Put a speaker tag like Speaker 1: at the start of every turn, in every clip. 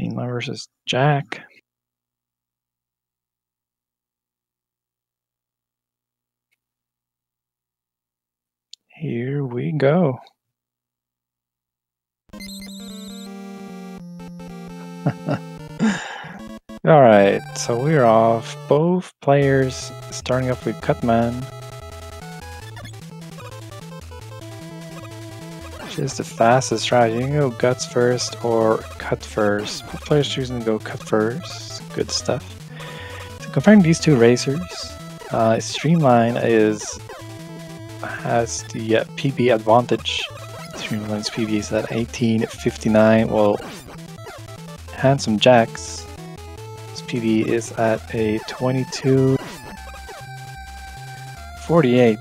Speaker 1: StreamLine versus Jack. Here we go. Alright, so we're off. Both players starting off with Cutman. Which is the fastest strategy. You can go Guts first or Cut first. Both players choosing to go Cut first. Good stuff. So comparing these two racers, StreamLine has the PB advantage. StreamLine's PB is at 1859, while Handsome Jack's PB is at a 2248.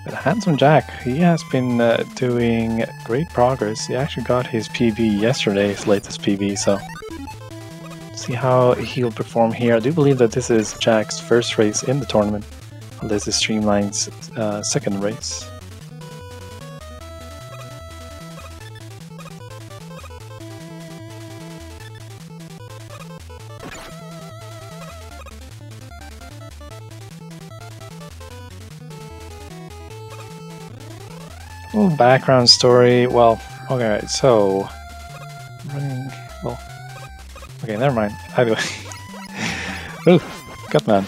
Speaker 1: But Handsome Jack, he has been doing great progress. He actually got his PB yesterday, his latest PB, so see how he'll perform here. I do believe that this is Jack's first race in the tournament. Well, this is StreamLine's second race. Little background story. Well, okay, so running. Well, okay, never mind. Either way, ooh, Cutman.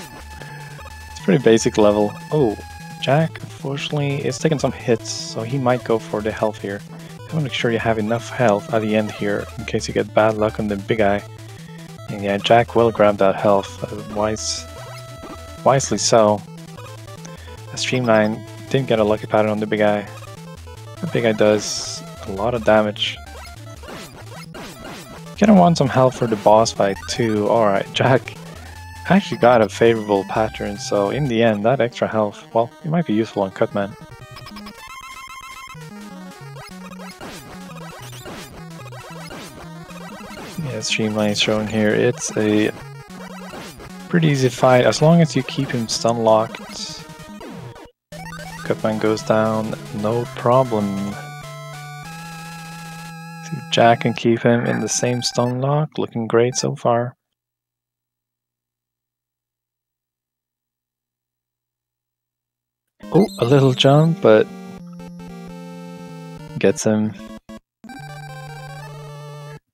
Speaker 1: It's pretty basic level. Oh, Jack, unfortunately, is taking some hits, so he might go for the health here. You want to make sure you have enough health at the end here in case you get bad luck on the big eye. And yeah, Jack will grab that health. Wisely so. StreamLine didn't get a lucky pattern on the big eye. The big guy does a lot of damage. Gonna want some help for the boss fight too. Alright, Jack actually got a favorable pattern, so in the end, that extra health, well, it might be useful on Cutman. Yeah, StreamLine is showing here. It's a pretty easy fight as long as you keep him stun locked. Cutman goes down, no problem. See if Jack can keep him in the same stun lock, looking great so far. Oh, a little jump, but gets him.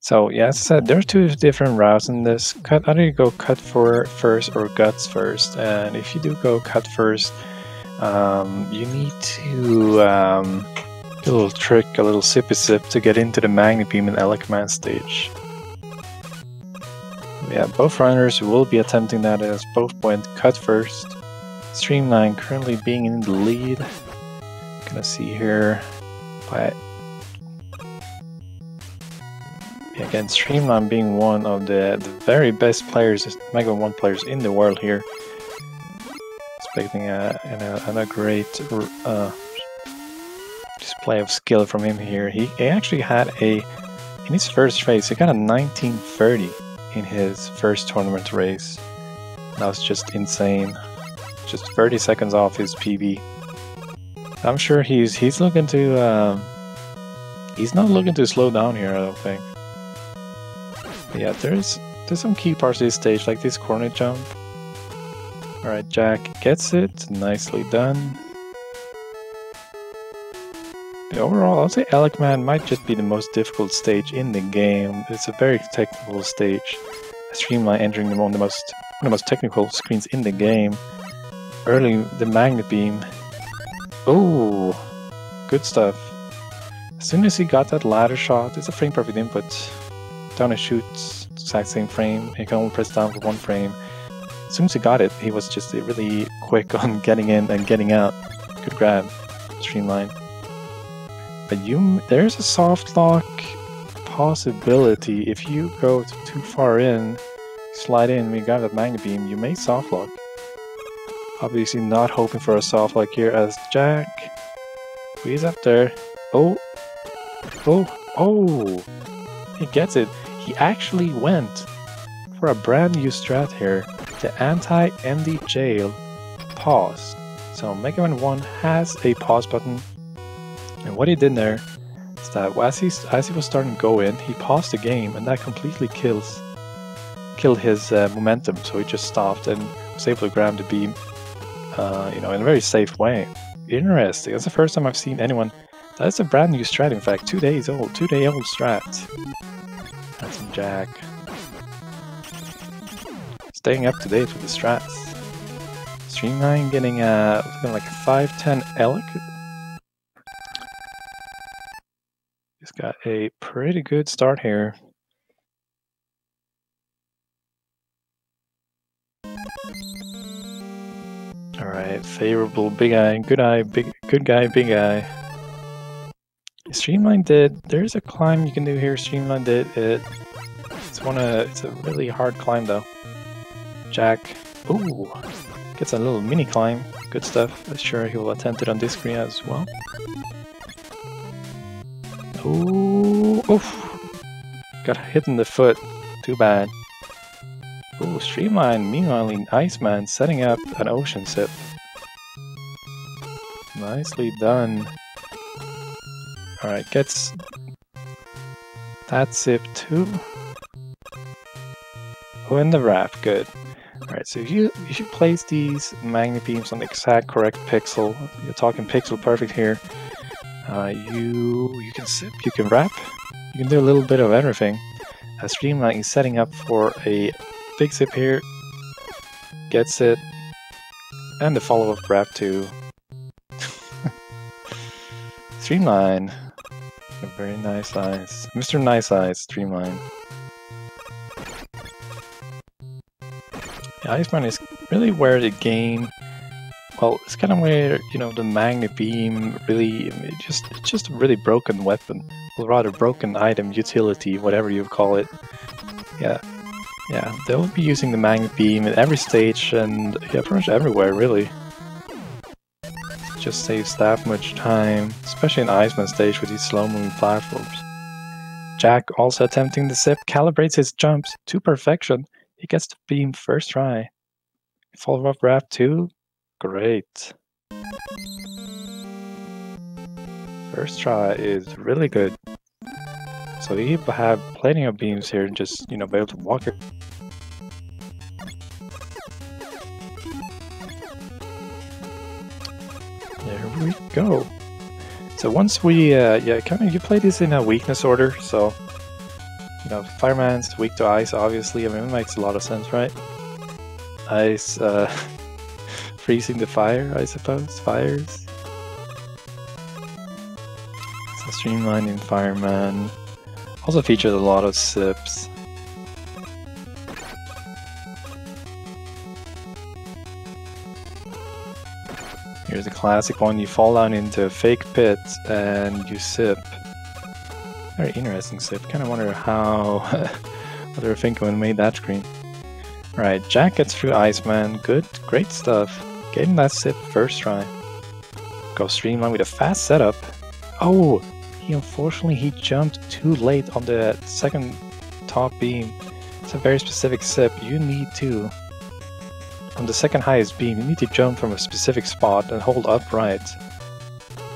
Speaker 1: So yeah, as I said, there are two different routes in this. Either you go Cut first or Guts first, and if you do go Cut first, you need to do a little trick, a little sippy sip to get into the Magnet Beam and Command stage. Yeah, both runners will be attempting that as both went Cut first. StreamLine currently being in the lead. Gonna see here, but again, StreamLine being one of the very best players, MM1 players in the world here. Expecting a great display of skill from him here. He actually had in his first race, he got a 1930 in his first tournament race. That was just insane. Just 30 seconds off his PB. I'm sure he's looking to he's not looking to slow down here, I don't think. But yeah, there's some key parts of this stage, like this corner jump. Alright, Jack gets it. Nicely done. But overall, I'll say Command might just be the most difficult stage in the game. It's a very technical stage. StreamLine entering one of the most technical screens in the game. Early, the Magnet Beam. Oh, good stuff. As soon as he got that ladder shot, it's a frame perfect input. Down and shoots, exact same frame. He can only press down for one frame. As soon as he got it, he was just really quick on getting in and getting out. Good grab, StreamLine. But there's a soft lock possibility. If you go too far in, slide in, when you grab that Magnet Beam, you may soft lock. Obviously not hoping for a soft lock here as Jack. He's up there. Oh! He gets it. He actually went for a brand new strat here. The anti-MD jail pause. So MM1 has a pause button, and what he did there is that as he was starting to go in, he paused the game, and that completely killed his momentum. So he just stopped and was able to grab the beam, you know, in a very safe way. Interesting. That's the first time I've seen anyone. That's a brand new strat, in fact, 2 days old, 2-day-old strat. That's some Jack. Staying up to date with the strats. StreamLine getting like a 5-10 Elk. He's got a pretty good start here. Alright, favorable big eye, good guy, big eye. StreamLine did. There's a climb you can do here. StreamLine did it. It's a really hard climb though. Jack, ooh, gets a little mini climb. Good stuff. I'm sure he will attempt it on this screen as well. Ooh, oof! Got hit in the foot. Too bad. Ooh, StreamLine. Meanwhile, Iceman setting up an ocean sip. Nicely done. Alright, gets that sip too. Oh, and the wrap, good. Alright, so you should place these magnet beams on the exact correct pixel. You're talking pixel perfect here. You can sip, you can wrap, you can do a little bit of everything. StreamLine is setting up for a big sip here. Gets it. And the follow-up wrap too. StreamLine. Very nice eyes. Mr. Nice Eyes, StreamLine. Yeah, Iceman is really where the game, well, it's kind of where, you know, the magnet beam really, it's just a really broken weapon, or rather broken item, utility, whatever you call it. Yeah, they'll be using the magnet beam at every stage and yeah, pretty much everywhere, really. Just saves that much time, especially in Iceman stage with these slow-moving platforms. Jack also attempting the sip, calibrates his jumps to perfection. He gets the beam first try. Follow-up wrap too? Great. First try is really good. So you have plenty of beams here and just, you know, be able to walk it. There we go. So once we, you play this in a weakness order, so, you know, Fireman's weak to ice, obviously. I mean, it makes a lot of sense, right? Ice, freezing the fire, I suppose. Fires. So StreamLine in Fireman. Also features a lot of sips. Here's a classic one. You fall down into a fake pit and you sip. Very interesting sip. Kind of wonder how what they were thinking when they made that screen. Alright, Jack gets through Iceman. Good, great stuff. Getting that sip first try. Go StreamLine with a fast setup. Oh, unfortunately he jumped too late on the second top beam. It's a very specific sip. You need to, on the second highest beam, you need to jump from a specific spot and hold upright.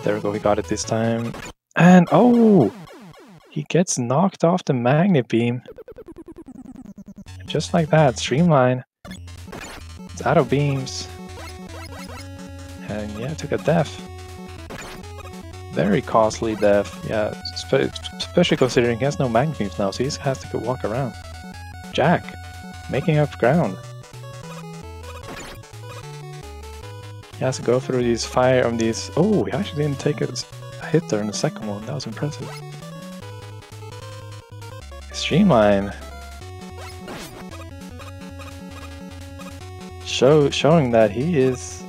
Speaker 1: There we go, we got it this time. And oh! He gets knocked off the magnet beam. Just like that, StreamLine. It's out of beams. And yeah, took a death. Very costly death. Yeah, especially considering he has no magnet beams now, so he just has to go walk around. Jack, making up ground. He has to go through these fire on these. Oh, he actually didn't take a hit there in the second one. That was impressive. StreamLine. Showing that he is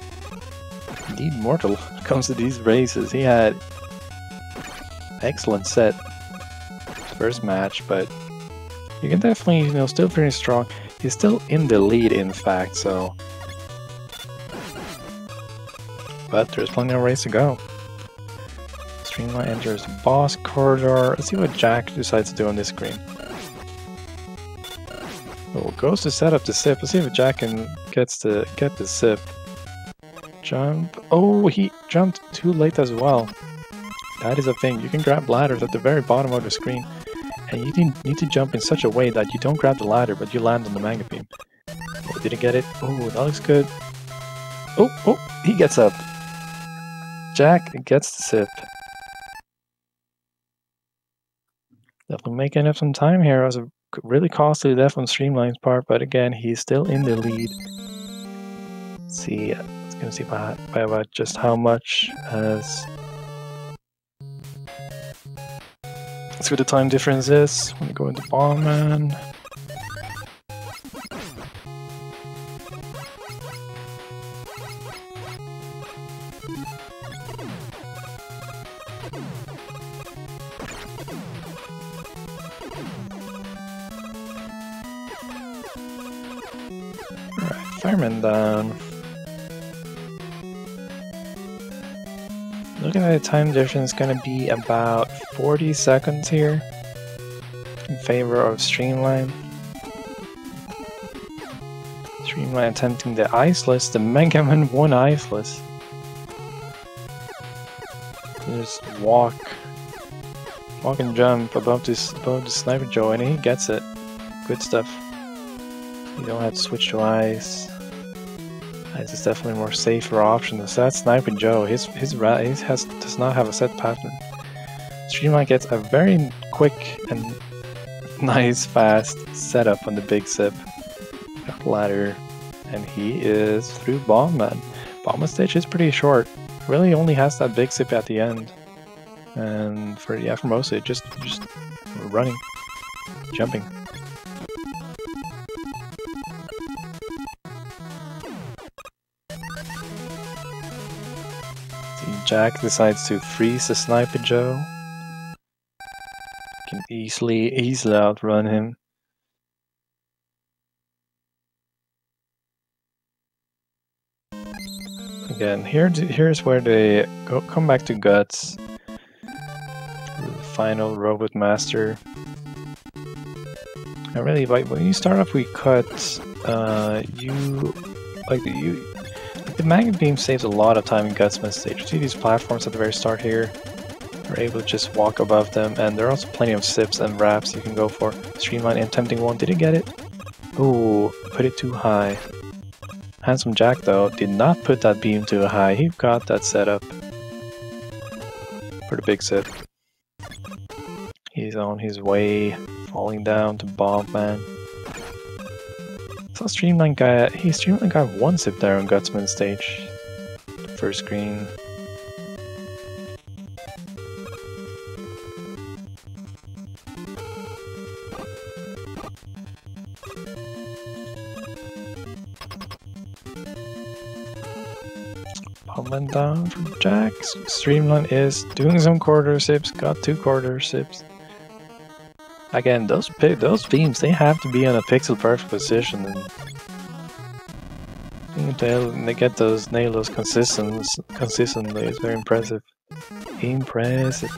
Speaker 1: indeed mortal when it comes to these races. He had excellent set first match, but you can definitely, you know, still pretty strong. He's still in the lead, in fact, so. But there's plenty of race to go. StreamLine enters boss corridor. Let's see what Jack decides to do on this screen. Oh, goes to set up the sip. Let's see if Jack can get the sip. Jump. Oh, he jumped too late as well. That is a thing. You can grab ladders at the very bottom of the screen, and you need to jump in such a way that you don't grab the ladder, but you land on the manga beam. Oh, did he get it? Oh, that looks good. Oh, he gets up. Jack gets the sip. Definitely making up some time here. It was a really costly death on StreamLine's part, but again, he's still in the lead. Let's see, let's go see by about just how much as. Let's see what the time difference is. When we go into Bomb Man. Fireman down. Looking at the time difference, it's gonna be about 40 seconds here in favor of StreamLine. StreamLine attempting the iceless, the MM1 iceless. Just walk and jump above the Sniper Joe, and he gets it. Good stuff. You don't have to switch to ice. Ice is definitely a more safer option. So that's Sniper Joe. He does not have a set pattern. StreamLine gets a very quick and nice, fast setup on the big sip. Got ladder, and he is through Bomb Man. Bomb Man stage is pretty short. Really only has that big sip at the end. And for most of it, just running, jumping. Jack decides to freeze the Sniper Joe. Can easily outrun him. Again, here's where they come back to Guts. The final Robot Master. And really, when you start off with cuts, the magnet beam saves a lot of time in Gutsman stage. You see these platforms at the very start here? You're able to just walk above them, and there are also plenty of sips and wraps you can go for. StreamLine attempting one, did he get it? Ooh, put it too high. Handsome Jack though did not put that beam too high. He got that set up for the big sip. He's on his way, falling down to Bomb Man. So StreamLine got one sip there on Gutsman stage. First screen. Pumping down from Jack. StreamLine is doing some quarter sips, got 2 quarter sips. Again, those beams, they have to be in a pixel perfect position, and they get nail those consistently. It's very impressive. Impressive.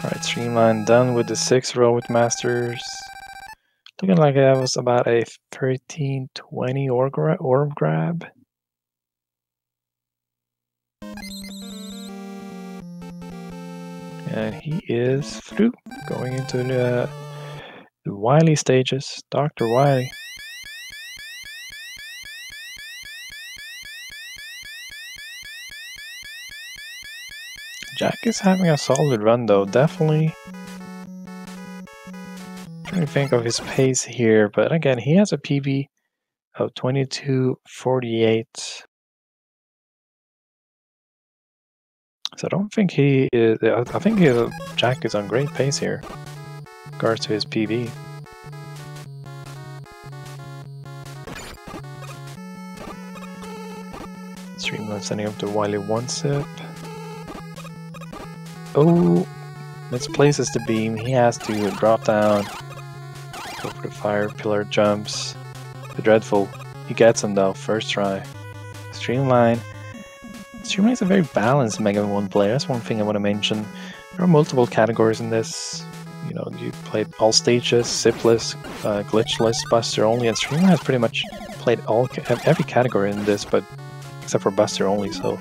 Speaker 1: Alright, StreamLine done with the 6 Robot Masters. Looking like that was about a 1320 orb grab. And he is through, going into the Wily stages. Dr. Wily. Jack is having a solid run though, definitely. Trying to think of his pace here, but again, he has a PB of 22:48. So I don't think he is. I think Jack is on great pace here, in regards to his PB. StreamLine sending up to Wily 1 sip. Oh, misplaces the beam. He has to drop down. Go for the fire pillar jumps. The Dreadful. He gets him though, first try. StreamLine is a very balanced Mega 1 player. That's one thing I want to mention. There are multiple categories in this. You know, you played all stages, sipless, glitchless, Buster only, and StreamLine has pretty much played every category in this, but except for Buster only. So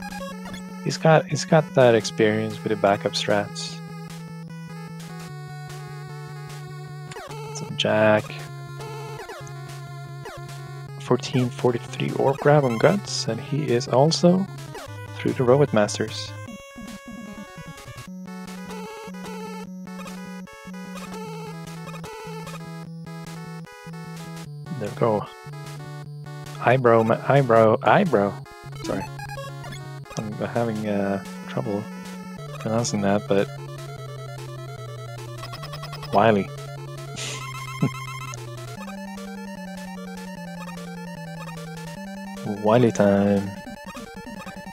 Speaker 1: He's got that experience with the backup strats. So Jack 1443 Orb Grab on Guts, and he is also through the Robot Masters. There we go. Eyebrow. Sorry. I'm having trouble pronouncing that, but Wily. Wily time.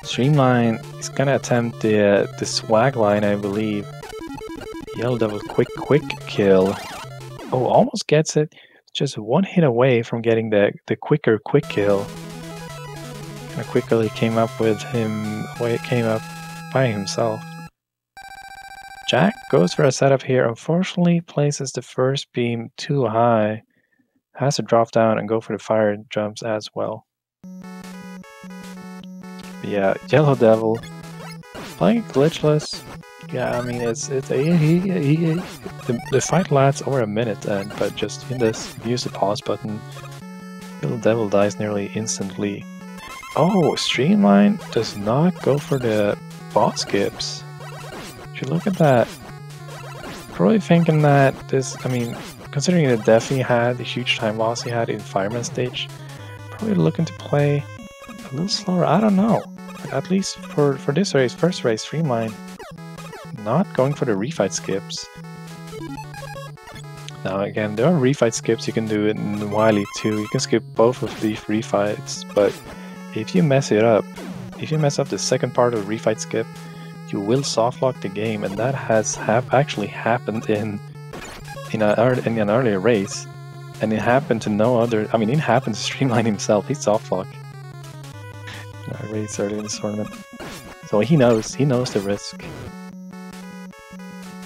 Speaker 1: Streamline is gonna attempt the swag line, I believe. Yellow Devil quick kill. Oh, almost gets it. Just one hit away from getting the quicker quick kill. Kinda quickly came up with him. It came up by himself. Jack goes for a setup here. Unfortunately, places the first beam too high. Has to drop down and go for the fire jumps as well. But yeah, Yellow Devil playing glitchless. Yeah, I mean the fight lasts over a minute, but just in this, use the pause button. Yellow Devil dies nearly instantly. Oh, Streamline does not go for the boss skips. If you look at that, probably thinking that this, I mean, considering the death he had, the huge time loss he had in Fireman stage, probably looking to play a little slower. I don't know. At least for this race, first race, Streamline, not going for the refight skips. Now again, there are refight skips you can do in Wily too. You can skip both of these refights, but if you mess it up, if you mess up the second part of the refight skip, you will softlock the game, and that has actually happened in an earlier race, and it happened to no other. I mean, it happened to Streamline himself. He softlocked a race early in this tournament, so he knows the risk.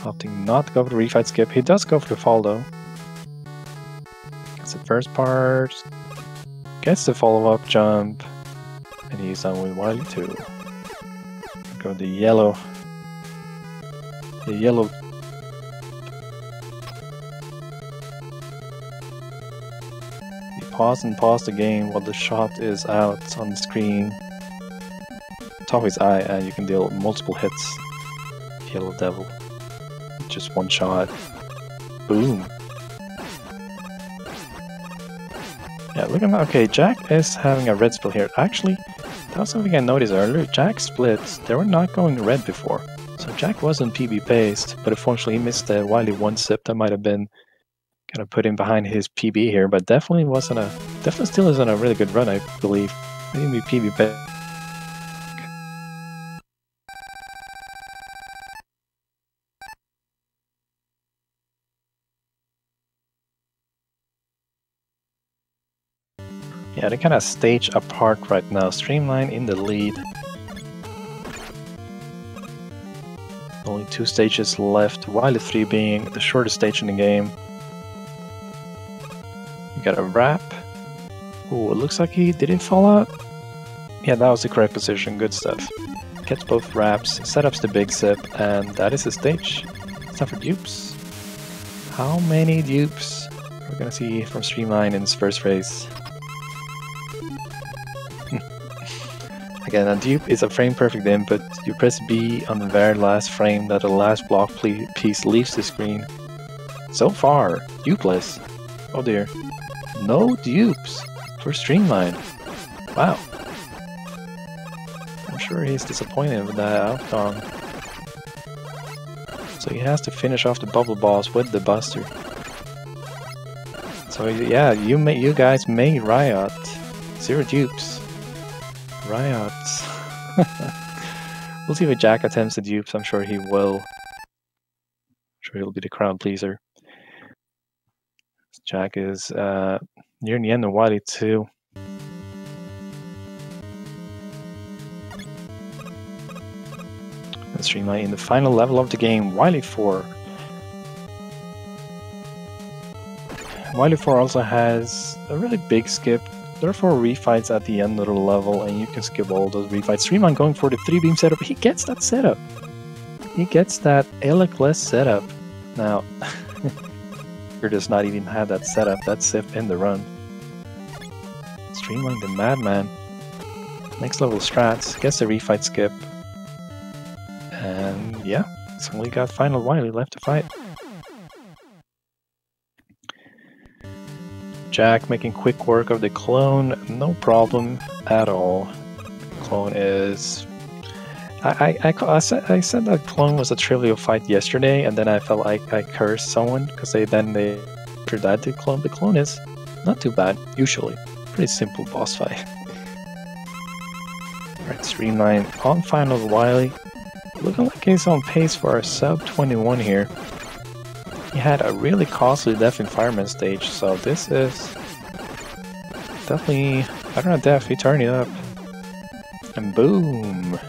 Speaker 1: Opting not to go for the refight skip. He does go for the fall though. Gets the first part, gets the follow-up jump, and he's done with Wily too. Go the yellow. You pause the game while the shot is out on the screen. Top of his eye, and you can deal multiple hits. Yellow Devil. Just one shot. Boom. Yeah, look at that. Okay, Jack is having a red split here. Actually, that was something I noticed earlier. Jack's splits, they were not going red before. So Jack wasn't PB based, but unfortunately he missed the Wily one sip that might have been kind of put him behind his PB here, but definitely still isn't a really good run, I believe. Maybe PB based. Yeah, they're kind of stage apart right now. Streamline in the lead. Only 2 stages left, Wily 3 being the shortest stage in the game. You got a wrap. Oh, it looks like he didn't fall out. Yeah, that was the correct position. Good stuff. Gets both wraps, setups the big sip, and that is the stage. It's time for dupes. How many dupes we're gonna see from Streamline in his first race? Again, a dupe is a frame-perfect input. You press B on the very last frame that the last block piece leaves the screen. So far, dupeless. Oh dear. No dupes for Streamline. Wow. I'm sure he's disappointed with that outcome. So he has to finish off the bubble boss with the Buster. So yeah, you guys may riot. 0 dupes. Riots. We'll see if Jack attempts the dupes. I'm sure he will. I'm sure he'll be the crowd pleaser. Jack is near the end of Wily 2. And Streamline in the final level of the game, Wily 4. Wily 4 also has a really big skip are 4 refights at the end of the level, and you can skip all those refights. StreamLine going for the 3-beam setup. He gets that setup. He gets that Alec-less setup. Now, he does not even have that setup. That's Sif in the run. StreamLine the madman. Next level strats. Gets the refight skip. And yeah, it's only got Final Wily left to fight. Jack making quick work of the clone, no problem at all. Clone is... I said that clone was a trivial fight yesterday, and then I felt like I cursed someone because they after that did clone. The clone is not too bad, usually. Pretty simple boss fight. Alright, StreamLine on Final Wily. Looking like he's on pace for a sub 21 here. He had a really costly death in Fireman stage, so this is definitely, I don't know, death, he turned it up. And boom!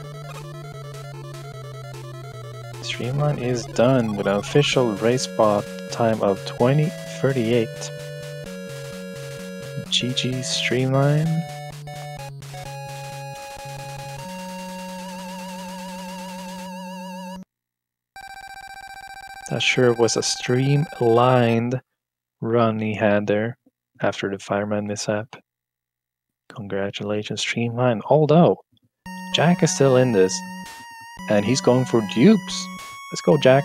Speaker 1: StreamLine is done with an official race spot time of 20:38. GG StreamLine. That sure was a streamlined run he had there after the fireman mishap. Congratulations, StreamLine. Although, Jack is still in this, and he's going for dupes. Let's go, Jack.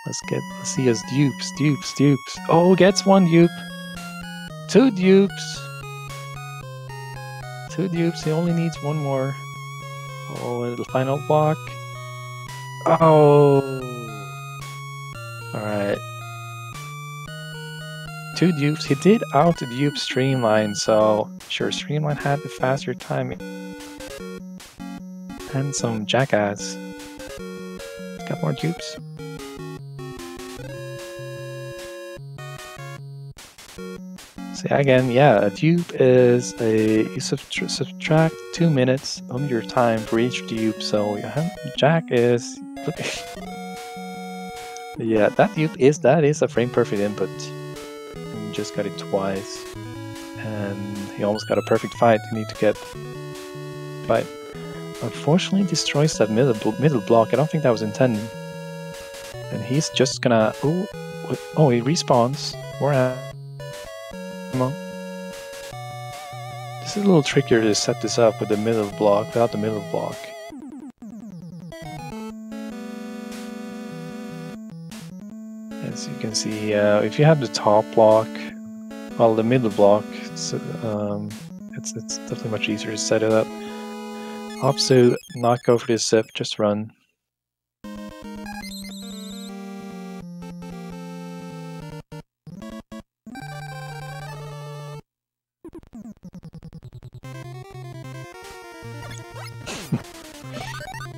Speaker 1: Let's see his dupes. Oh, gets 1 dupe. 2 dupes. 2 dupes, he only needs 1 more. Oh, the final block. Oh. Alright. 2 dupes. He did out-dupe StreamLine, so sure, StreamLine had the faster timing. And some jackass. Got more dupes. See, again, yeah, a dupe is you subtract 2 minutes of your time for each dupe, so Jack is... Yeah, that dupe is a frame perfect input. And you just got it twice. And he almost got a perfect fight. You need to get fight. Unfortunately destroys that middle block. I don't think that was intended. And he's just gonna oh, he respawns. More ammo. This is a little trickier to set this up with the middle block without the middle block. As you can see, if you have the top block, well, the middle block, it's definitely much easier to set it up. Opposite, not go for this zip, just run.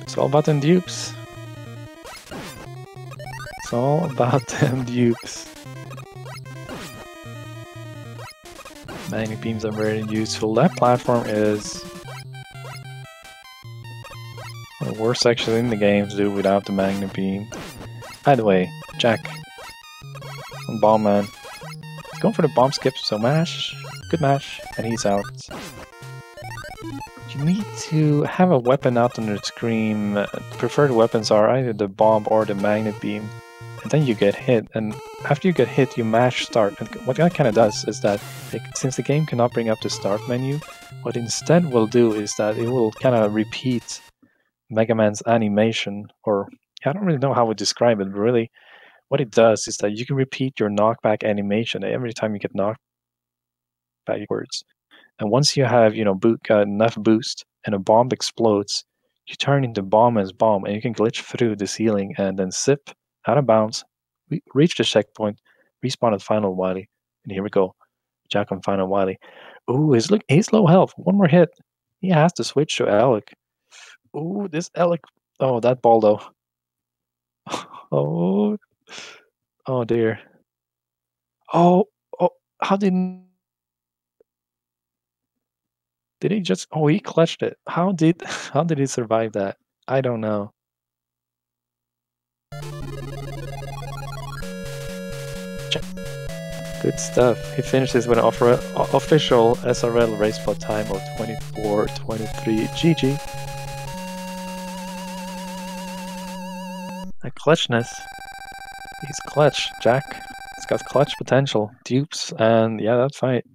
Speaker 1: It's all about them dupes. It's all about them dupes. Magnet beams are very useful. That platform is the worst section in the game to do without the magnet beam. By the way, Jack on Bomb Man. He's going for the bomb skip, so mash. Good mash, and he's out. You need to have a weapon out on the screen. Preferred weapons are either the bomb or the magnet beam. And then you get hit, and after you get hit, you mash start. And what that kind of does is that, since the game cannot bring up the start menu, what instead will do is that it will kind of repeat Mega Man's animation, or I don't really know how to describe it, but really what it does is that you can repeat your knockback animation every time you get knocked backwards. And once you have, enough boost and a bomb explodes, you turn into bomb as bomb, and you can glitch through the ceiling and then zip out of bounds, reach the checkpoint, respawn at Final Wily, and here we go. Jack on Final Wily. Ooh, he's low health. 1 more hit. He has to switch to Alec. Ooh, this Alec. Oh, that Baldo. Oh. Oh dear. Oh, how did he just... Oh, he clutched it. How did he survive that? I don't know. Good stuff. He finishes with an official SRL race plot time of 24:23. GG. A clutchness. He's clutch, Jack. He's got clutch potential. Dupes, and yeah, that fight.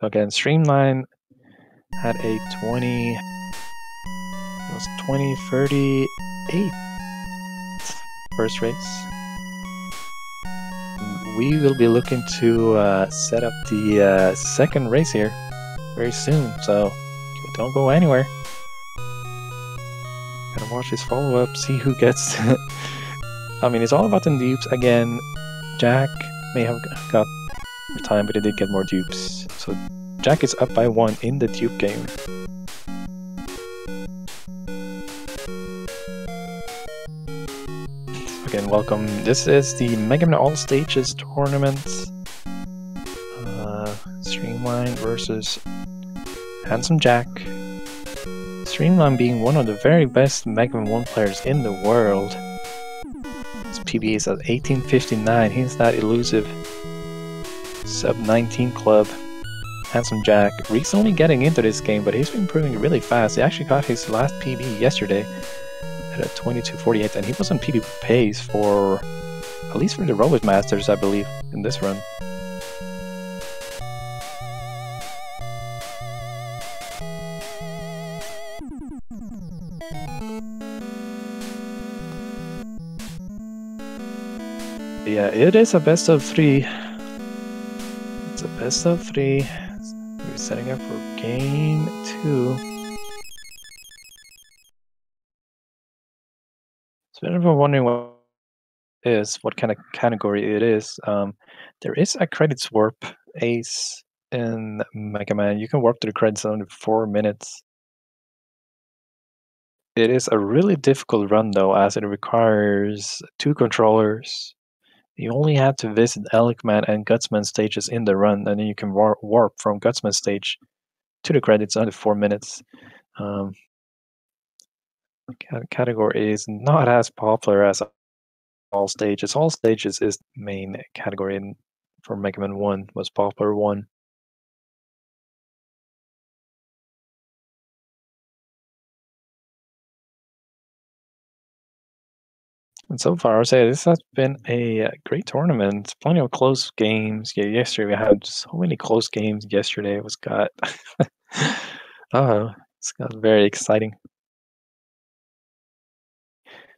Speaker 1: Again, Streamline had a 2038 first race. We will be looking to set up the second race here very soon, so don't go anywhere. Gotta watch his follow-up, see who gets... I mean, it's all about the dupes. Again, Jack may have got more time, but he did get more dupes. So Jack is up by 1 in the dupe game. Again, welcome. This is the Mega Man All Stages tournament. Streamline versus Handsome Jack. Streamline being one of the very best Mega Man 1 players in the world. His PB is at 1859. He's that elusive sub-19 club. Handsome Jack recently getting into this game, but he's been improving really fast. He actually got his last PB yesterday at a 22:48, and he was on PB pace for at least for the Robot Masters, I believe, in this run. Yeah, it is a best of 3. It's a best of 3. We're setting up for game 2. So everyone wondering what kind of category it is. There is a credits warp ace in Mega Man. You can warp to the credits in 4 minutes. It is a really difficult run though, as it requires 2 controllers. You only have to visit Elecman and Gutsman stages in the run, and then you can warp from Gutsman stage to the credits under 4 minutes. Category is not as popular as All Stages. All Stages is the main category for Mega Man 1, was popular one. And so far, I would say this has been a great tournament. Plenty of close games. Yeah, yesterday we had so many close games. Yesterday it was got it's got very exciting.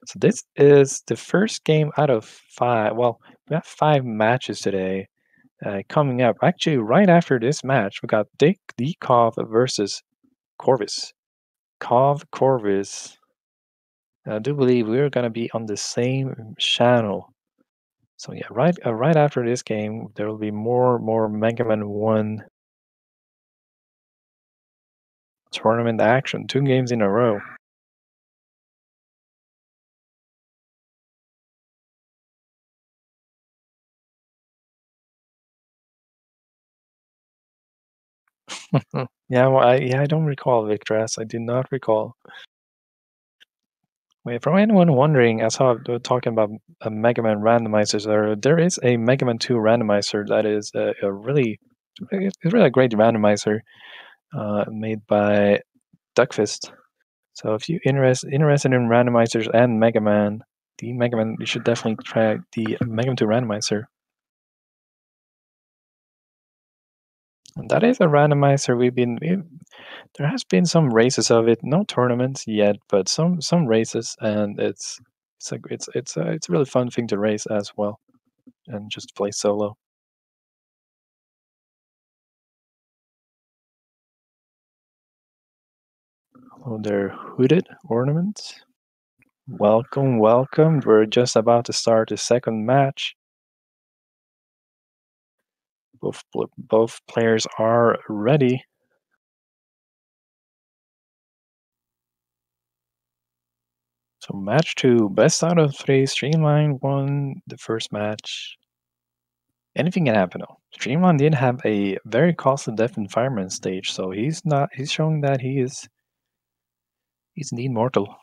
Speaker 1: So this is the first game out of 5. Well, we have 5 matches today coming up. Actually, right after this match, we got Dick Dekov versus Corvus. Corvus. I do believe we're gonna be on the same channel. So yeah, right after this game, there will be more Mega Man 1 tournament action. 2 games in a row. Yeah, well, I don't recall, Victras. I do not recall. Wait, for anyone wondering, as how I'm talking about a Mega Man randomizers, there is a Mega Man 2 randomizer that is a really, it's really a great randomizer made by Duckfist. So if you're interested in randomizers and Mega Man, you should definitely try the Mega Man 2 randomizer. And that is a randomizer there has been some races of it, no tournaments yet, but some races, and it's a really fun thing to race as well, and just play solo. Hello there, hooded ornaments. Welcome, welcome. We're just about to start the second match. Both players are ready. So match 2, best out of 3. Streamline won the first match. Anything can happen though. Streamline did have a very costly death environment stage, so he's showing that he's indeed mortal.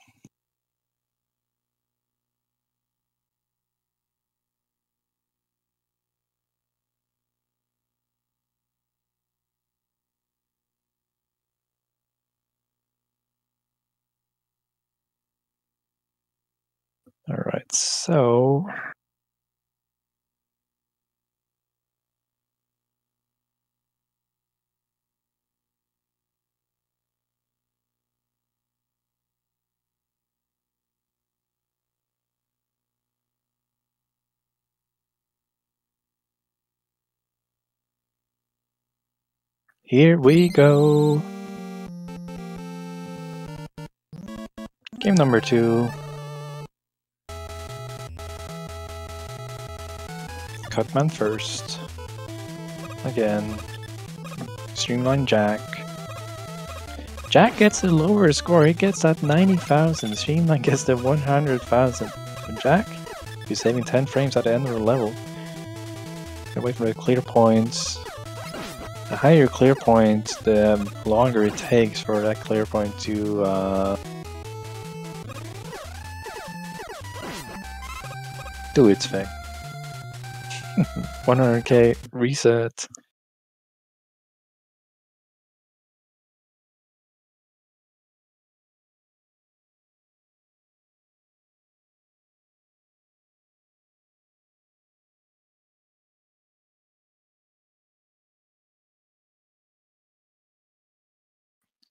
Speaker 1: Alright, so... Here we go! Game number 2. Cutman first. Again. Streamline Jack. Jack gets a lower score, he gets that 90,000. Streamline gets the 100,000. So Jack, he's saving 10 frames at the end of the level. Gotta wait for the clear points. The higher your clear point, the longer it takes for that clear point to do its thing. 100k reset.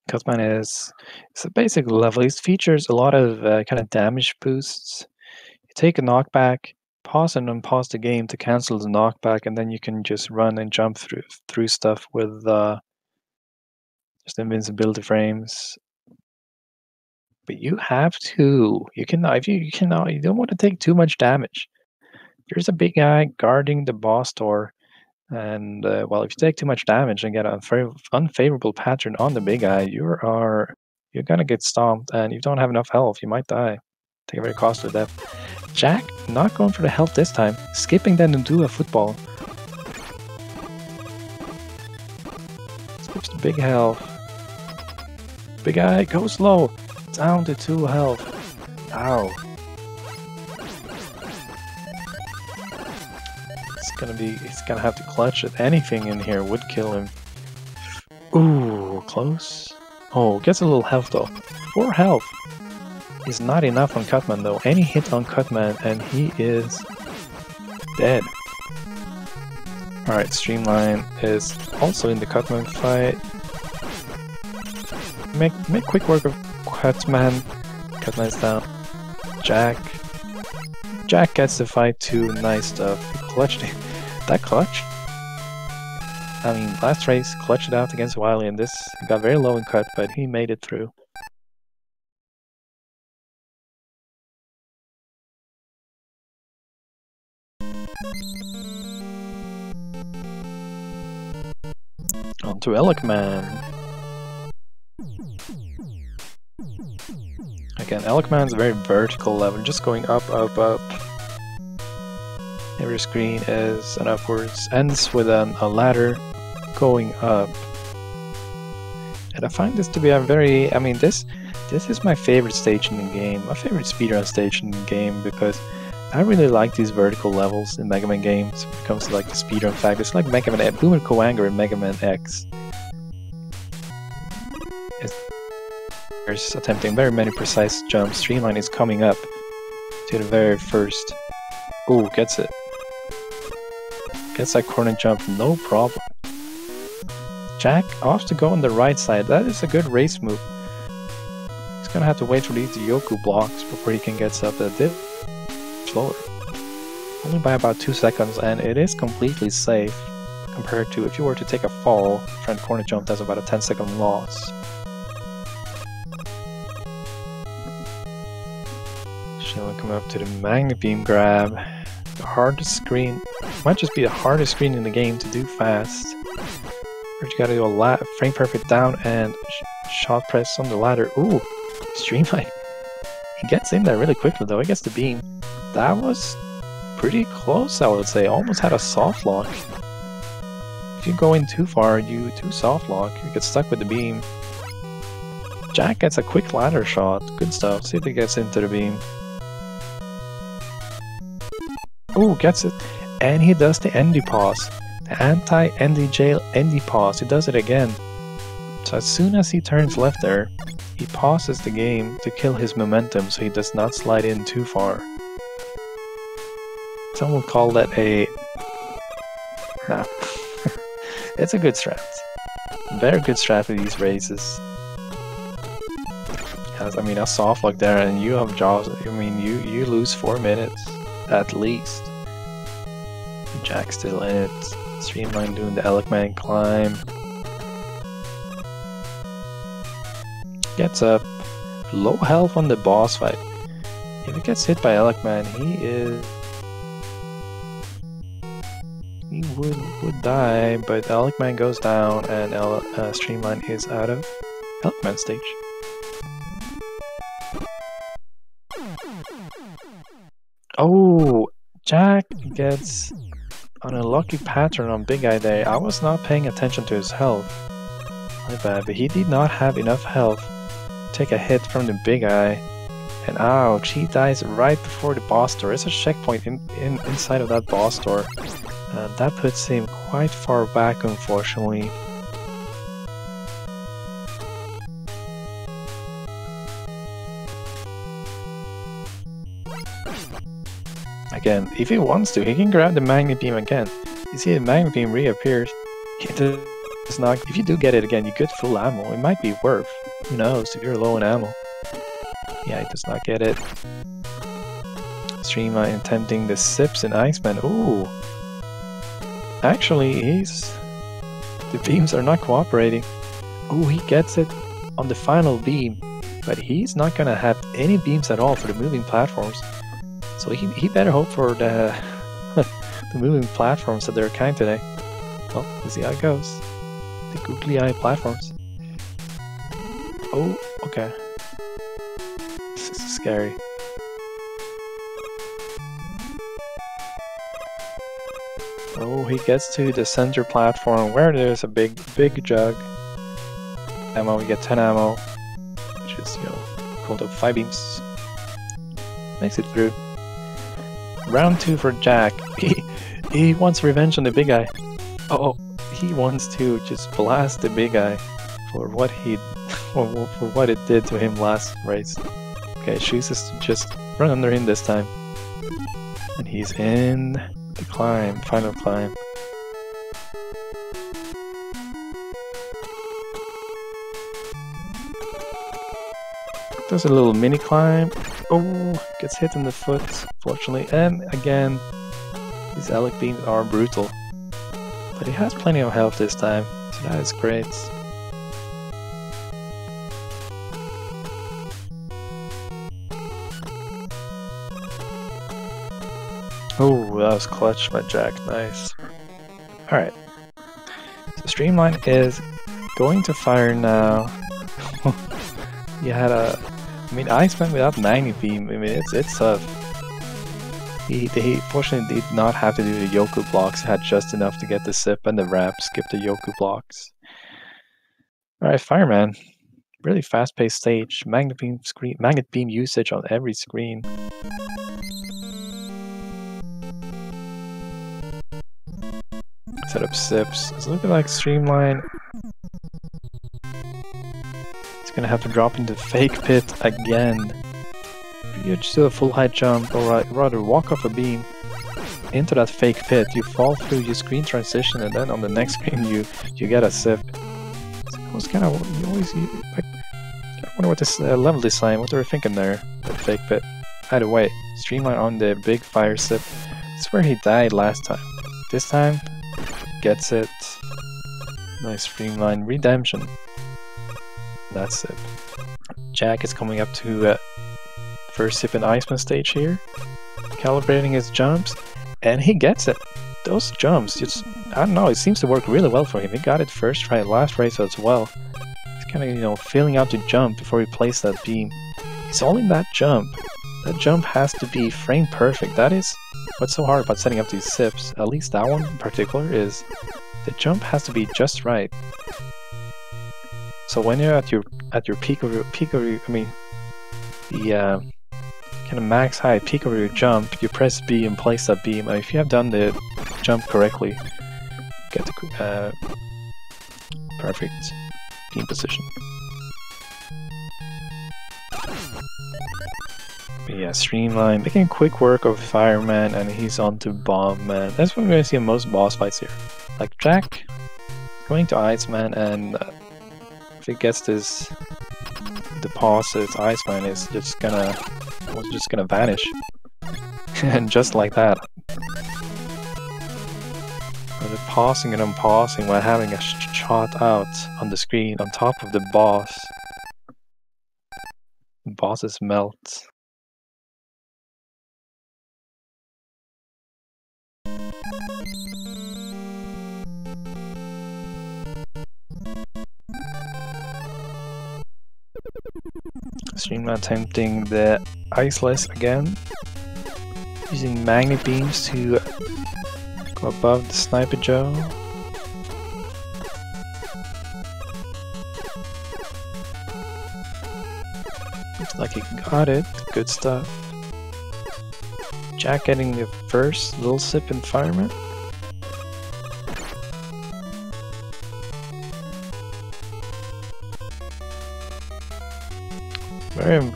Speaker 1: Cutman is a basic level. It features a lot of kind of damage boosts. You take a knockback, pause and unpause the game to cancel the knockback, and then you can just run and jump through stuff with just invincibility frames. But you have to. You cannot. You don't want to take too much damage. There's a big guy guarding the boss door. And well, if you take too much damage and get an unfavorable pattern on the big guy, you're gonna get stomped, and if you don't have enough health, you might die. Take a very costly death. Jack not going for the health this time, skipping then into a football. Skips the big health. Big guy, go slow. Down to 2 health. Ow. He's gonna have to clutch it. Anything in here would kill him. Ooh, close. Oh, gets a little health though. 4 health is not enough on Cutman though. Any hit on Cutman and he is dead. Alright, Streamline is also in the Cutman fight. Make quick work of Cutman. Cutman's down. Jack gets the fight too. Nice stuff. He clutched it. That clutch? I mean, last race, clutched it out against Wily, and this got very low in cut, but he made it through. On to Elecman. Again, Elecman's a very vertical level, just going up, up, up. Every screen is an upwards, ends with a ladder going up. And I find this to be a very, this is my favorite stage in the game, my favorite speedrun stage in the game, because I really like these vertical levels in Mega Man games when it comes to like the speedrun fact. It's like Mega Man Boomer Coanger in Mega Man X. It's attempting very many precise jumps. Streamline is coming up to the very first. Ooh, gets it. Gets that corner jump, no problem. Jack off to go on the right side. That is a good race move. He's gonna have to wait for these Yoku blocks before he can get up a bit slower. Only by about 2 seconds, and it is completely safe compared to if you were to take a fall, front corner jump, that's about a 10-second loss. She'll come up to the Magnet Beam grab. The hardest screen, might just be the hardest screen in the game to do fast. First you gotta do a frame perfect down and shot press on the ladder. Ooh, Streamline. He gets in there really quickly though, he gets the beam. That was pretty close, I would say. Almost had a soft lock. If you go in too far, you too soft lock, you get stuck with the beam. Jack gets a quick ladder shot. Good stuff. See if he gets into the beam. Ooh, gets it. And he does the Endy pause. The anti-Endy jail Endy pause. He does it again. So as soon as he turns left there, he pauses the game to kill his momentum so he does not slide in too far. Some will call that a... Nah. It's a good strat. Very good strat for these races. Because, I mean, a soft lock there and you have jaws. I mean, you lose 4 minutes at least. Jack's still in it. StreamLine doing the Elecman climb. Gets up. Low health on the boss fight. If he gets hit by Elecman, he would die, but Elecman goes down and StreamLine is out of Elecman stage. Oh, Jack gets an unlucky pattern on Big Eye Day. I was not paying attention to his health. My bad, but he did not have enough health to take a hit from the Big Eye. And ouch, he dies right before the boss door. It's a checkpoint inside of that boss door. That puts him quite far back, unfortunately. Again, if he wants to, he can grab the Magnet Beam again. You see the Magnet Beam reappears. It does not. If you do get it again, you get full ammo. It might be worth. Who knows if you're low on ammo. Yeah, he does not get it. StreamLine attempting the Sips and Iceman. Ooh. Actually, the beams are not cooperating. Ooh, he gets it on the final beam. But he's not gonna have any beams at all for the moving platforms. So he better hope for the the moving platforms that they're kind today. Well, let's see how it goes. The googly eye platforms. Oh, okay. This is scary. Oh, he gets to the center platform where there's a big jug. Ammo, we get 10 ammo, which is, you know, called up 5 beams. Makes it through. Round 2 for Jack. He wants revenge on the Big Eye. Oh, he wants to just blast the Big Eye for what for what it did to him last race. Okay, chooses to just run under him this time. And he's in the climb, final climb. Does a little mini climb. Oh, gets hit in the foot, fortunately. And again, these Alec beams are brutal. But he has plenty of health this time, so that is great. Oh, that was clutch by Jack. Nice. Alright. So StreamLine is going to fire now. You had a... I mean, Iceman without 90 beam, I mean, it's tough. He fortunately did not have to do the Yoku blocks, he had just enough to get the Sip and the Wrap, skip the Yoku blocks. Alright, Fireman. Really fast-paced stage. Magnet beam usage on every screen. Set up Sips. It's looking like StreamLine. It's gonna have to drop into Fake Pit again. You just do a full height jump, or rather walk off a beam into that Fake Pit. You fall through your screen transition, and then on the next screen you get a Sip. It was kind of you always. I wonder what this level design. What they were thinking there. That Fake Pit. Either way, StreamLine on the big fire Sip. It's where he died last time. This time. Gets it. Nice StreamLine redemption. That's it. Jack is coming up to first Sip and Iceman stage here. Calibrating his jumps. And he gets it. Those jumps, just, I don't know, it seems to work really well for him. He got it first try, last race as well. He's kind of, you know, feeling out to jump before he placed that beam. It's all in that jump. That jump has to be frame perfect. That is what's so hard about setting up these Sips. At least that one in particular is the jump has to be just right. So when you're at your peak of your I mean the kind of max height peak of your jump, you press B and place that beam. And if you have done the jump correctly, get the perfect beam position. Yeah, StreamLine making quick work of Fireman, and he's on to Bombman. That's when we're going to see most boss fights here. Like Jack going to Iceman, and if he gets this deposit, Iceman is just gonna vanish. And just like that. With pausing and unpausing while having a shot out on the screen on top of the boss. The bosses melt. StreamLine attempting the Iceless again. Using magnet beams to go above the Sniper Joe. Looks like he got it. Good stuff. Jack getting the first little sip in Fireman.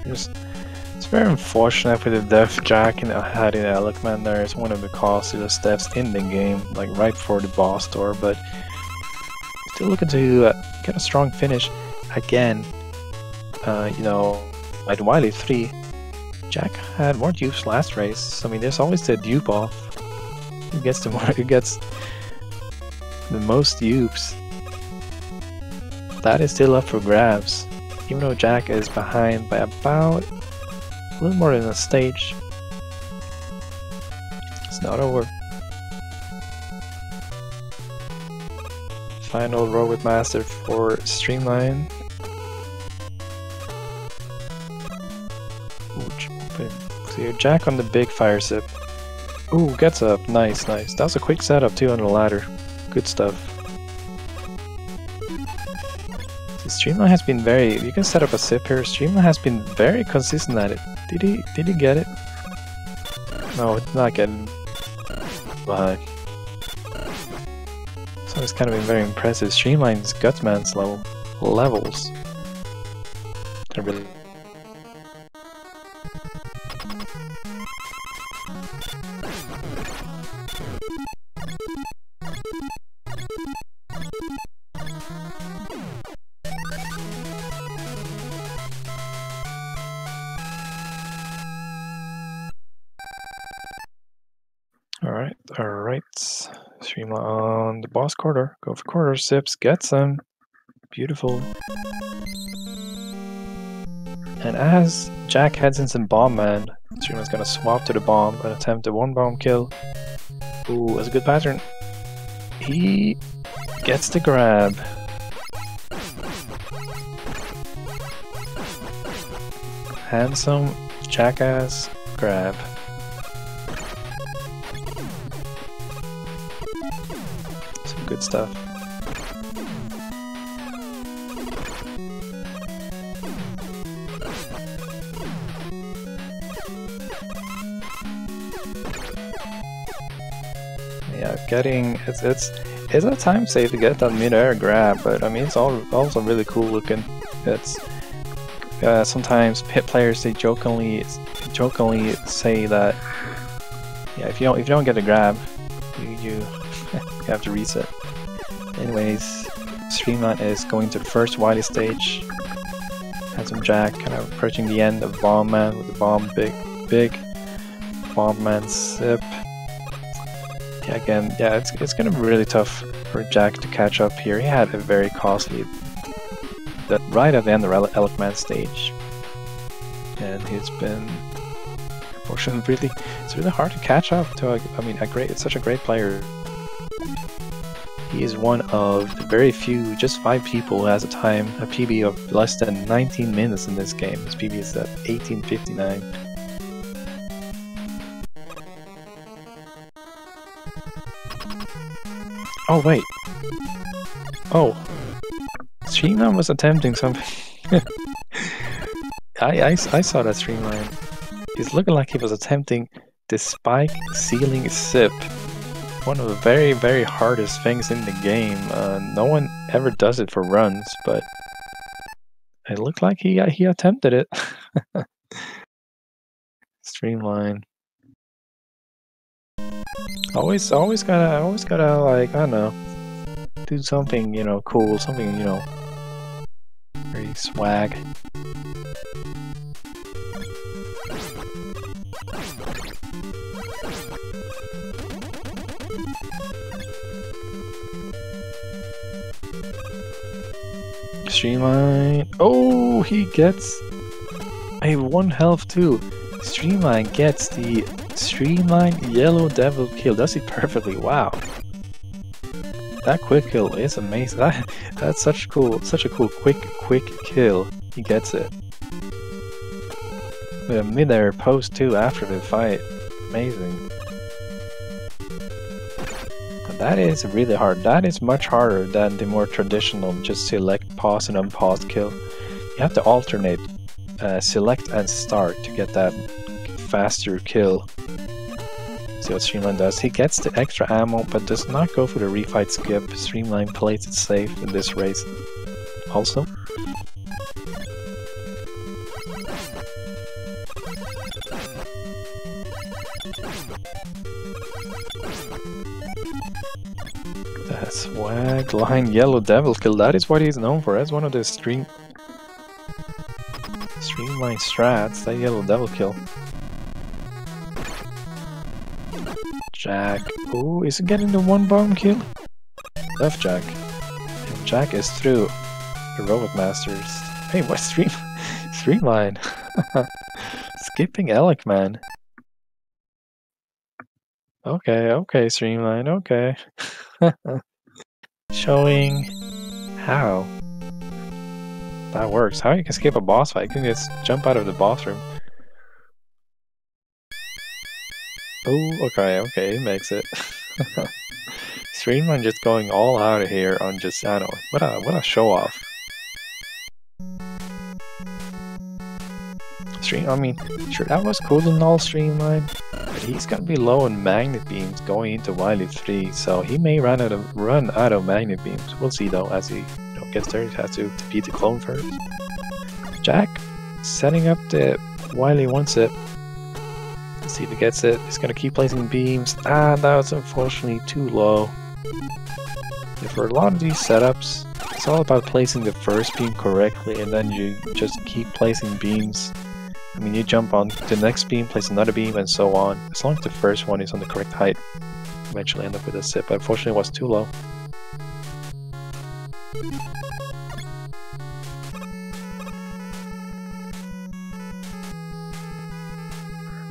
Speaker 1: It's very unfortunate for the death Jack had in Elecman there. It's one of the costliest deaths in the game, like right before the boss door, but still looking to get a strong finish again. You know, like Wily 3, Jack had more dupes last race. I mean, there's always the dupe off. Who gets the most dupes? That is still up for grabs. Even though Jack is behind by about a little more than a stage. It's not over. Final Robot Master for StreamLine. So Jack on the big fire sip. Ooh, gets up. Nice, nice. That was a quick setup too on the ladder. Good stuff. StreamLine has been very. You can set up a sip here. StreamLine has been very consistent at it. Did he get it? No, it's not getting behind. So it's kind of been very impressive. StreamLine's Gutsman's levels. They're really. Alright. StreamLine on the boss quarter. Go for quarter sips, gets them. Beautiful. And as Jack heads in some bomb man, StreamLine's gonna swap to the bomb and attempt a one bomb kill. Ooh, that's a good pattern. He gets the grab. Handsome jackass grab. Some good stuff. Yeah, it's a time save to get that mid-air grab, but I mean it's also really cool looking. It's sometimes pit players they jokingly say that if you don't get a grab, you have to reset. Anyways, StreamLine is going to the first Wily stage. Handsome Jack kind of approaching the end of Bomb Man with the bomb big Bomb Man sip. Yeah, again, it's gonna be really tough for Jack to catch up here. He had a very costly that right at the end of the Elecman stage, and he's been unfortunately it's really hard to catch up to. It's such a great player. He is one of the very few, just 5 people who has a PB of less than 19 minutes in this game. His PB is at 18:59. Oh wait. Oh. StreamLine was attempting something. I saw that StreamLine. He's looking like he was attempting the spike ceiling sip. One of the very, very hardest things in the game. No one ever does it for runs, but it looked like he attempted it. Streamline. Always gotta like, I don't know, do something, you know, cool, something, you know, very swag. Streamline. Oh, he gets a 1 health too. Streamline gets the Streamline Yellow Devil kill. Does it perfectly. Wow. That quick kill is amazing. That's such a cool quick kill. He gets it. With a mid-air post too after the fight. Amazing. That is really hard. That is much harder than the more traditional just select, pause, and unpause kill. You have to alternate select and start to get that faster kill. See what Streamline does. He gets the extra ammo but does not go for the refight skip. Streamline plays it safe in this race. Also. That swag line Yellow Devil kill. That is what he's known for. That's one of the Streamline strats. That Yellow Devil kill. Jack. Oh, is it getting the 1 bomb kill? Left Jack. And Jack is through. Heroic Masters. Hey, what Streamline? Skipping Alec, man. Okay, Streamline, okay. Showing how that works. How you can skip a boss fight. You can just jump out of the boss room. Oh, okay, he makes it. Streamline just going all out of here on just, I don't know, what a show off. I mean, sure, that was cool and all, Streamline, but he's gonna be low on magnet beams going into Wily 3, so he may run out of magnet beams. We'll see though, as he gets there. He has to defeat the clone first. Jack setting up the Wily 1 sip. Let's see if he gets it. He's gonna keep placing beams. Ah, that was unfortunately too low. Yeah, for a lot of these setups, it's all about placing the first beam correctly, and then you just keep placing beams. I mean, you jump on the next beam, place another beam, and so on. As long as the first one is on the correct height, eventually end up with a sip. But unfortunately, it was too low.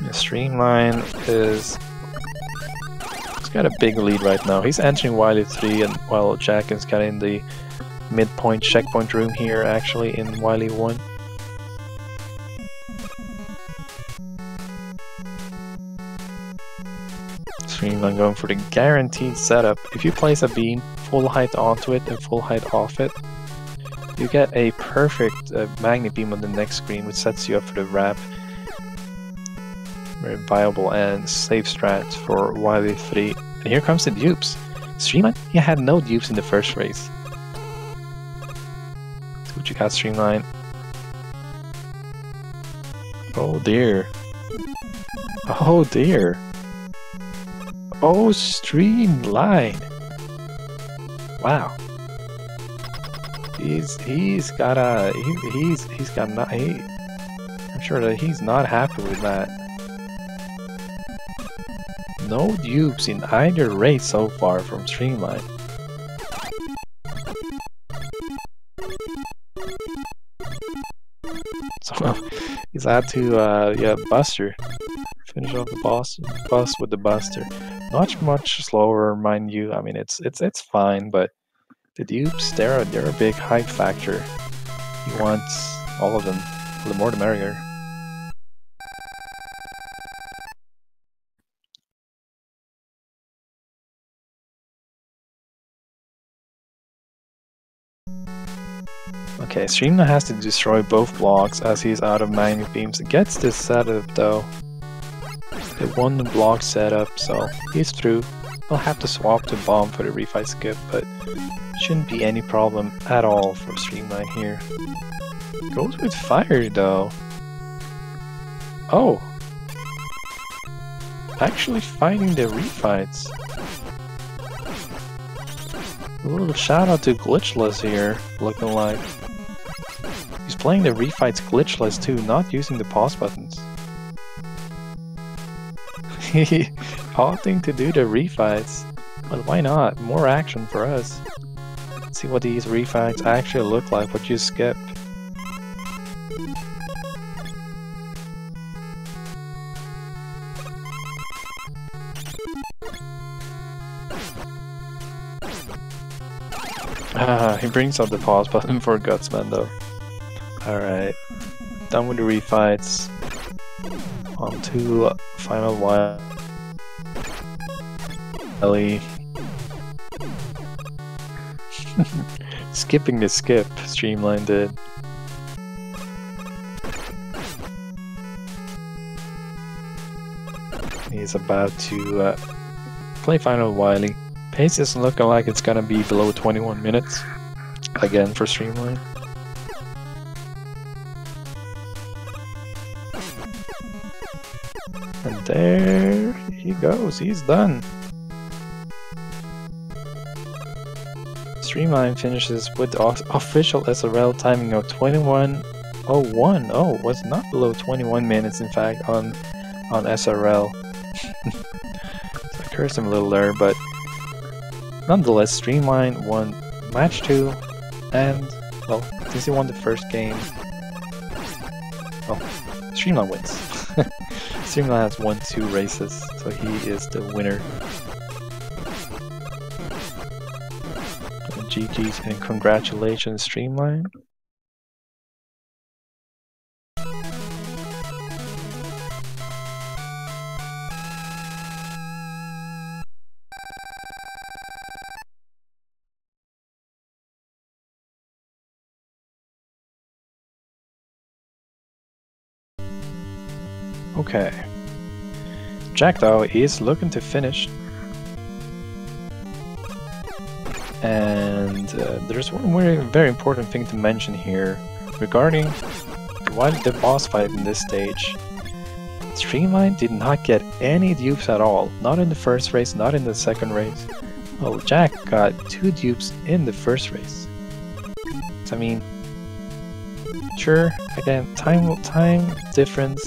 Speaker 1: Yeah, Streamline is... he's got a big lead right now. He's entering Wily 3, and while Jack is kind of in the midpoint checkpoint room here, actually, in Wily 1. Streamline going for the guaranteed setup. If you place a beam full height onto it and full height off it, you get a perfect magnet beam on the next screen, which sets you up for the wrap. Very viable and safe strat for Wily 3. And here comes the dupes. Streamline, he had no dupes in the first race. See what you got, Streamline. Oh dear. Oh dear. Oh, Streamline. Wow. He's got not. I'm sure that he's not happy with that. No dupes in either race so far from Streamline. So he's had to yeah, Buster. Finish off the boss with the Buster. Much slower, mind you. I mean, it's fine, but the dupes, they're a big hype factor. He wants all of them. The more the merrier. Okay, Streamline has to destroy both blocks as he's out of magnet beams. Gets this setup though. They won the block setup, so he's through. He'll have to swap to bomb for the refight skip, but shouldn't be any problem at all for Streamline here. Goes with fire though. Oh, actually fighting the refights. A little shout out to Glitchless here, looking like. He's playing the refights glitchless too, not using the pause buttons. Opting to do the refights. Well, why not? More action for us. Let's see what these refights actually look like, what you skip. He brings up the pause button for Gutsman though. Alright, done with the refights. On to final wily. Skipping the skip, StreamLine did. He's about to play final wily. Pace isn't looking like it's gonna be below 21 minutes again for StreamLine. And there he goes, he's done. StreamLine finishes with the official SRL timing of 21:01. Oh, was not below 21 minutes in fact on SRL. So I cursed him a little there, but nonetheless, StreamLine won match 2, and, well, since he won the first game, well, StreamLine wins. StreamLine has won 2 races, so he is the winner. And GG's and congratulations, StreamLine. Okay. Jack though is looking to finish. And there's one very important thing to mention here regarding the boss fight in this stage. StreamLine did not get any dupes at all. Not in the first race, not in the second race. Well, Jack got 2 dupes in the first race. So, I mean, sure, again, time difference.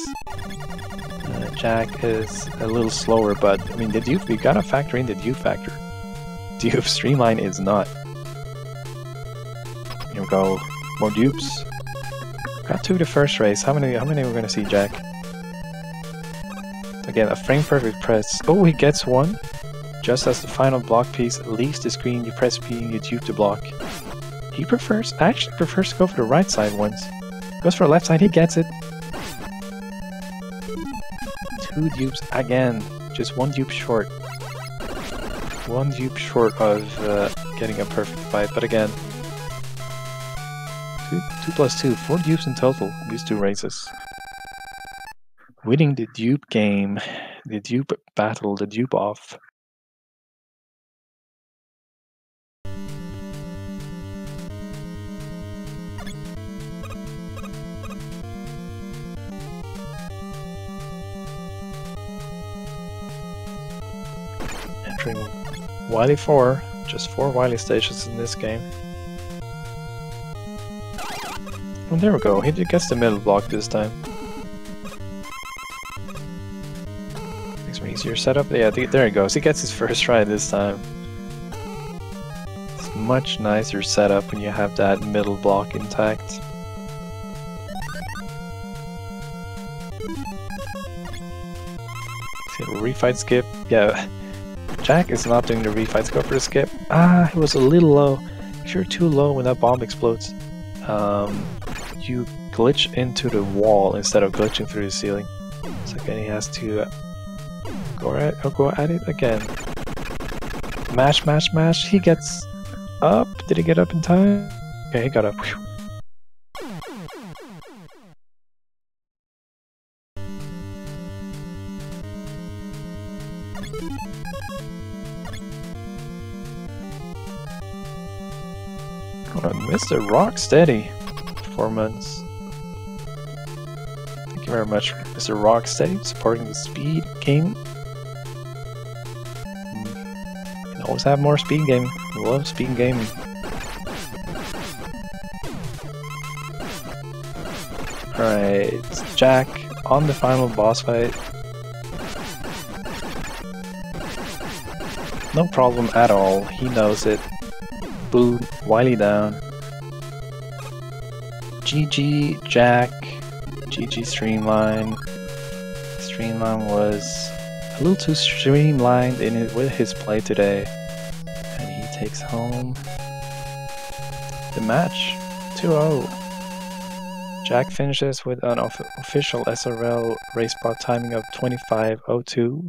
Speaker 1: Jack is a little slower, but I mean the dupe, we gotta factor in the dupe factor. Dupe StreamLine is not. Here we go, more dupes. Got 2 the first race. How many are we gonna see, Jack? Again, a frame perfect press. Oh, he gets 1. Just as the final block piece leaves the screen, you press P and you dupe the block. He actually prefers to go for the right side once. Goes for the left side, he gets it. 2 dupes again, just 1 dupe short. 1 dupe short of getting a perfect fight, but again, 2 plus 2, 4 dupes in total, these 2 races. Winning the dupe game, the dupe battle, the dupe off. Entering Wily 4, just 4 Wily stations in this game. And there we go, he gets the middle block this time. Makes me easier setup. Yeah, there he goes, he gets his first try this time. It's much nicer setup when you have that middle block intact. See, refight skip, yeah. Jack is not doing the refights, go for the skip. Ah, it was a little low. If you're too low when that bomb explodes, you glitch into the wall instead of glitching through the ceiling. So again, he has to go at it again. Mash, mash, mash. He gets up. Did he get up in time? Okay, he got up. Whew. Mr. Rocksteady, 4 months. Thank you very much, Mr. Rocksteady, supporting the speed game Always have more speed gaming. Love speed gaming. Alright, it's Jack on the final boss fight. No problem at all, he knows it. Boom, Wily down. GG Jack, GG Streamline. Streamline was a little too streamlined in it with his play today. And he takes home the match 2-0. Jack finishes with an official SRL race spot timing of 25:02.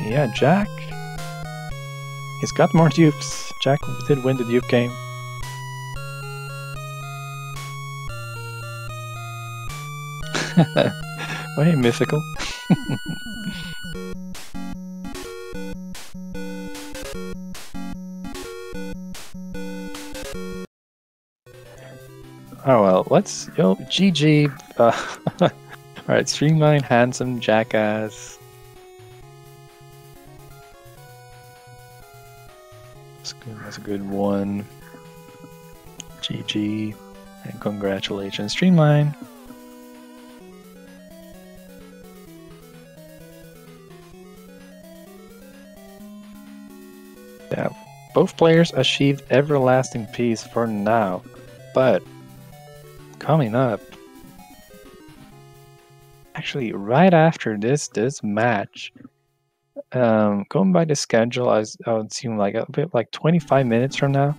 Speaker 1: Yeah, Jack. He's got more dupes. Jack did win the dupe game. Way mythical. Oh well, let's GG. Alright, Streamline, handsome jackass. That's a good one. GG and congratulations, Streamline. Yeah, both players achieved everlasting peace for now, but coming up, actually right after this match, going by the schedule, I would assume like a bit like 25 minutes from now,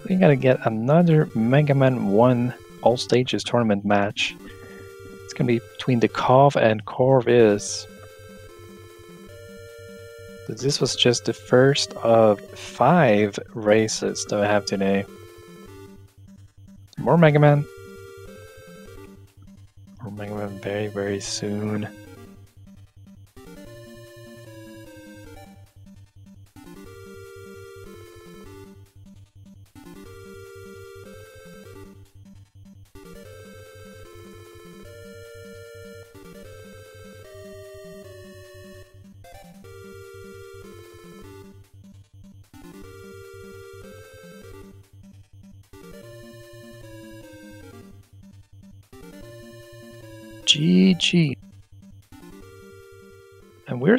Speaker 1: we gotta get another Mega Man 1 All Stages tournament match. It's gonna be between the Cov and Corviz. This was just the first of 5 races that I have today. More Mega Man. More Mega Man very, very soon. GG. And we're